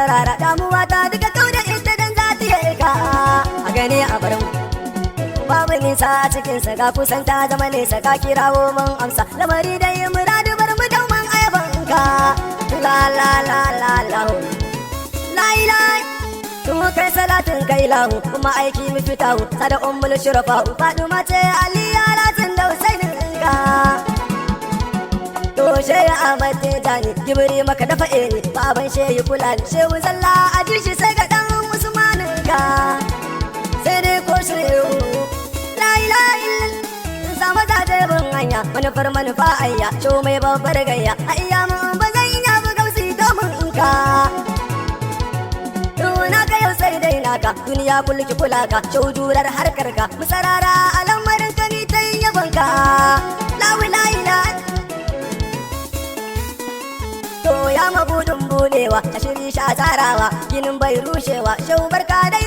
sarara damuwa ta duka kauda ita dan za ta yi ka a gane a barmu babu nisa a cikinsa ga kusan ta zama nesa ka kirawo mun amsa lamari da yi muradu bar mu dauman ayabanka la la la la la la ilaha tun kai salatin kai lahu kuma aiki mu fitahu sada ummul shurafa faduma ce aliya latin da usaininka to shehu ahmad tijani gibiri maka dafa ere baban shehu kula shehu zalla a ji shi sai ga dan usmaninka sai dai ko shehu la ilaha illallah sama ta jebin hanya manufar manufa ayya shehu mai babbar gayya a iya mun ba zan iya bu gausi domin ka naka yau sai dai naka duniya kulki kulaka shaudurar harkar ka musarara a lamarin ka ni ta yabonka la ilaha to ya mabudin budewa ta shiri sha tsarawa ginin bai rushewa shau barka dai